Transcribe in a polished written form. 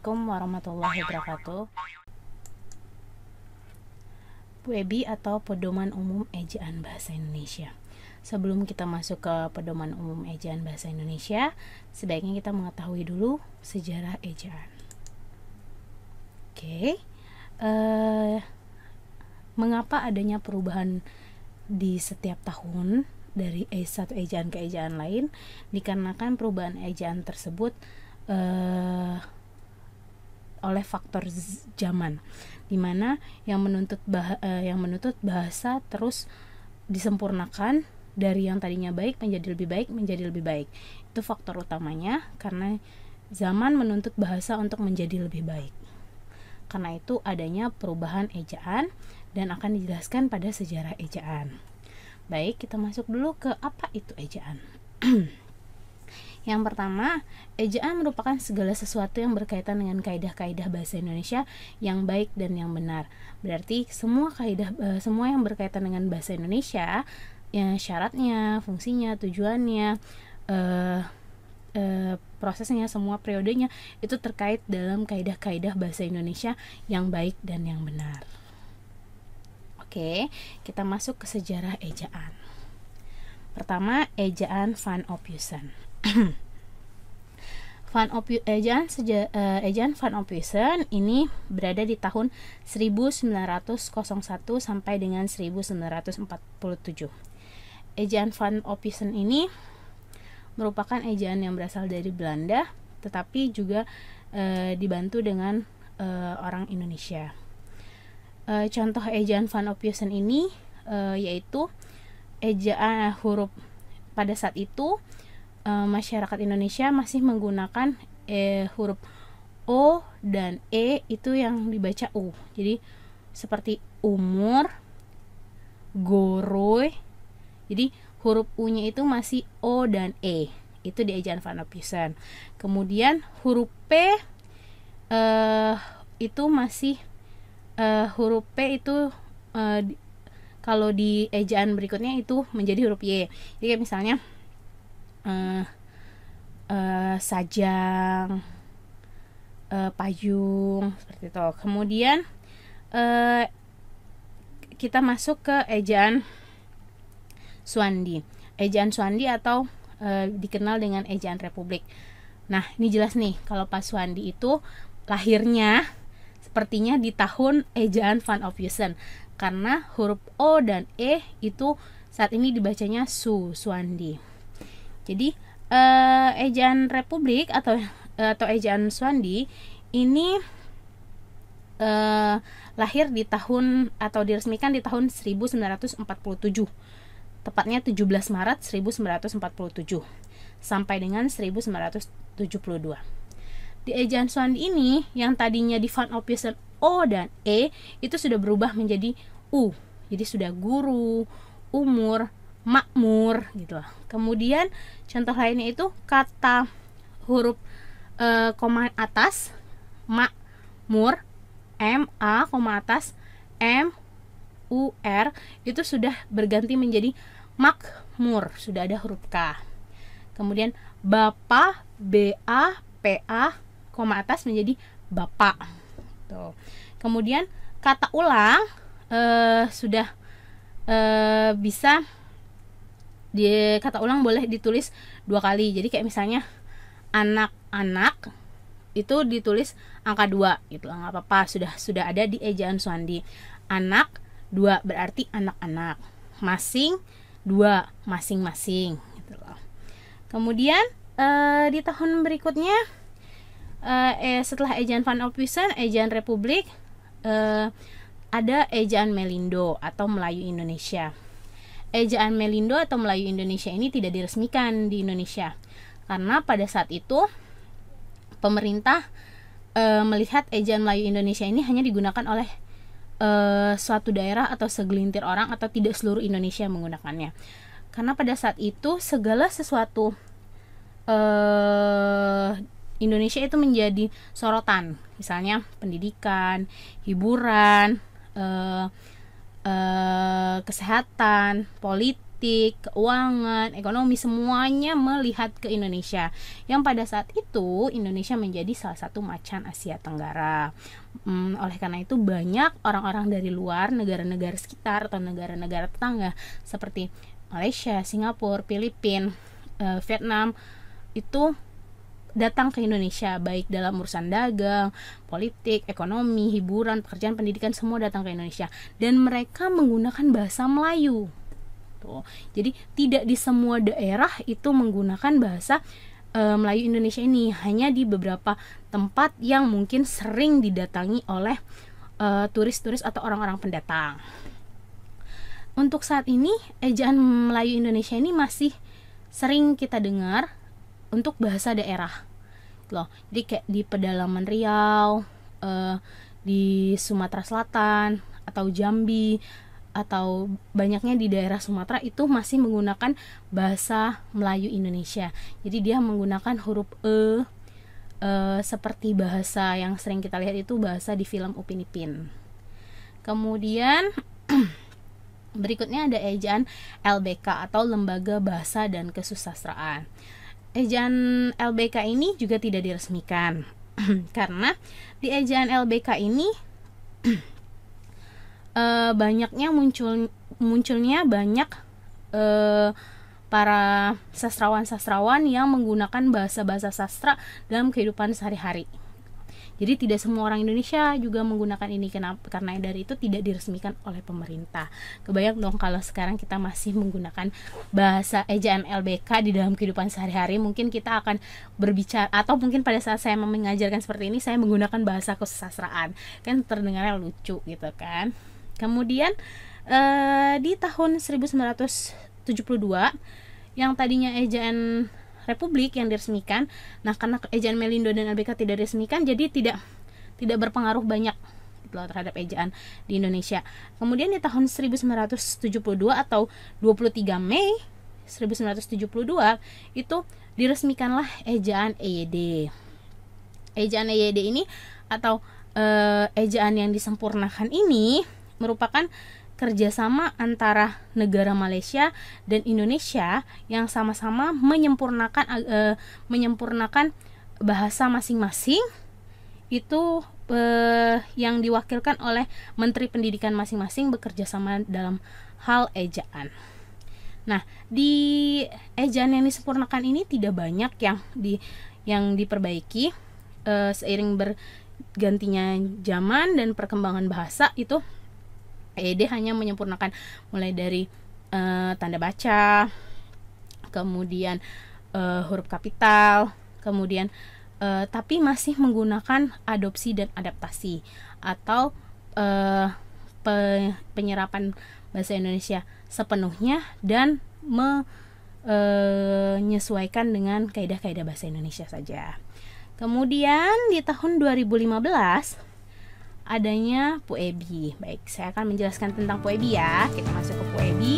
Assalamualaikum warahmatullahi wabarakatuh. PUEBI atau Pedoman Umum Ejaan Bahasa Indonesia. Sebelum kita masuk ke Pedoman Umum Ejaan Bahasa Indonesia, sebaiknya kita mengetahui dulu sejarah ejaan. Mengapa adanya perubahan di setiap tahun dari satu ejaan ke ejaan lain? Dikarenakan perubahan ejaan tersebut oleh faktor zaman, dimana yang menuntut bahasa terus disempurnakan dari yang tadinya baik menjadi lebih baik. Itu faktor utamanya, karena zaman menuntut bahasa untuk menjadi lebih baik. Karena itu adanya perubahan ejaan dan akan dijelaskan pada sejarah ejaan. Baik, kita masuk dulu ke apa itu ejaan. Yang pertama, ejaan merupakan segala sesuatu yang berkaitan dengan kaidah-kaidah bahasa Indonesia yang baik dan yang benar. Berarti semua yang berkaitan dengan bahasa Indonesia, ya, syaratnya, fungsinya, tujuannya, prosesnya, semua periodenya itu terkait dalam kaidah-kaidah bahasa Indonesia yang baik dan yang benar. Oke, kita masuk ke sejarah ejaan. Pertama, ejaan Van Ophuijsen. Ejaan Van Ophuijsen ini berada di tahun 1901 sampai dengan 1947. Ejaan Van Ophuijsen ini merupakan ejaan yang berasal dari Belanda, tetapi juga dibantu dengan orang Indonesia. Contoh ejaan Van Ophuijsen ini yaitu ejaan huruf. Pada saat itu masyarakat Indonesia masih menggunakan huruf O dan E itu yang dibaca U. Jadi seperti umur, goroy. Jadi huruf U-nya itu masih O dan E. Itu di ejaan Van Ophuijsen. Kemudian huruf P itu masih huruf P itu kalau di ejaan berikutnya itu menjadi huruf Y. Jadi kayak misalnya sajang, payung, seperti itu. Kemudian kita masuk ke ejaan Swandi. Ejaan Swandi atau dikenal dengan ejaan Republik. Nah, ini jelas nih, kalau Pak Swandi itu lahirnya sepertinya di tahun ejaan Van Ophuijsen, karena huruf O dan E itu saat ini dibacanya Swandi. Jadi ejaan Republik atau ejaan Swandi ini lahir di tahun atau diresmikan di tahun 1947, tepatnya 17 Maret 1947 sampai dengan 1972. Di ejaan Swandi ini, yang tadinya di Van Ophuijsen O dan E itu sudah berubah menjadi U. Jadi sudah guru, umur, makmur gitu. Kemudian contoh lainnya itu kata huruf koma atas makmur, MA koma atas MUR itu sudah berganti menjadi makmur, sudah ada huruf K. Kemudian bapak, BA koma atas menjadi bapak. Tuh. Kemudian kata ulang sudah bisa kata ulang boleh ditulis 2 kali. Jadi kayak misalnya anak-anak itu ditulis angka 2 gitu, nggak apa-apa, sudah ada di ejaan Swandi. Anak 2 berarti anak-anak, masing 2 masing-masing gitu loh. Kemudian di tahun berikutnya setelah ejaan Van Ophuijsen, ejaan Republik, ada ejaan Melindo atau Melayu Indonesia. Ejaan Melindo atau Melayu Indonesia ini tidak diresmikan di Indonesia, karena pada saat itu pemerintah melihat ejaan Melayu Indonesia ini hanya digunakan oleh suatu daerah atau segelintir orang, atau tidak seluruh Indonesia menggunakannya. Karena pada saat itu segala sesuatu Indonesia itu menjadi sorotan, misalnya pendidikan, hiburan, kesehatan, politik, politik, keuangan, ekonomi, semuanya melihat ke Indonesia. Yang pada saat itu Indonesia menjadi salah satu macan Asia Tenggara. Oleh karena itu banyak orang-orang dari luar, negara-negara sekitar atau negara-negara tetangga seperti Malaysia, Singapura, Filipina, Vietnam itu datang ke Indonesia, baik dalam urusan dagang, politik, ekonomi, hiburan, pekerjaan, pendidikan, semua datang ke Indonesia, dan mereka menggunakan bahasa Melayu. Tuh. Jadi tidak di semua daerah itu menggunakan bahasa Melayu Indonesia ini, hanya di beberapa tempat yang mungkin sering didatangi oleh turis-turis atau orang-orang pendatang. Untuk saat ini ejaan Melayu Indonesia ini masih sering kita dengar untuk bahasa daerah loh. Jadi kayak di pedalaman Riau, di Sumatera Selatan atau Jambi, atau banyaknya di daerah Sumatera itu masih menggunakan bahasa Melayu Indonesia. Jadi dia menggunakan huruf seperti bahasa yang sering kita lihat itu bahasa di film Upin Ipin. Kemudian berikutnya ada ejaan LBK atau Lembaga Bahasa dan Kesusastraan. Ejaan LBK ini juga tidak diresmikan karena di ejaan LBK ini banyaknya munculnya banyak para sastrawan-sastrawan yang menggunakan bahasa-bahasa sastra dalam kehidupan sehari-hari. Jadi tidak semua orang Indonesia juga menggunakan ini. Karena dari itu tidak diresmikan oleh pemerintah. Kebayang dong kalau sekarang kita masih menggunakan bahasa ejaan LBK di dalam kehidupan sehari-hari. Mungkin kita akan berbicara, atau mungkin pada saat saya mengajarkan seperti ini saya menggunakan bahasa kesusastraan, kan terdengarnya lucu gitu kan. Kemudian di tahun 1972 yang tadinya ejaan Republik yang diresmikan. Nah, karena ejaan Melindo dan LBK tidak diresmikan, jadi tidak berpengaruh banyak terhadap ejaan di Indonesia. Kemudian di tahun 1972 atau 23 Mei 1972 itu diresmikanlah ejaan EYD. Ejaan EYD ini atau ejaan yang disempurnakan ini merupakan kerjasama antara negara Malaysia dan Indonesia yang sama-sama menyempurnakan bahasa masing-masing itu yang diwakilkan oleh Menteri Pendidikan masing-masing bekerjasama dalam hal ejaan. Nah, di ejaan yang disempurnakan ini tidak banyak yang diperbaiki seiring bergantinya zaman dan perkembangan bahasa itu. EYD hanya menyempurnakan mulai dari tanda baca, kemudian huruf kapital, kemudian tapi masih menggunakan adopsi dan adaptasi atau penyerapan bahasa Indonesia sepenuhnya dan menyesuaikan dengan kaidah-kaidah bahasa Indonesia saja. Kemudian di tahun 2015 adanya PUEBI. Baik, saya akan menjelaskan tentang PUEBI ya. Kita masuk ke PUEBI.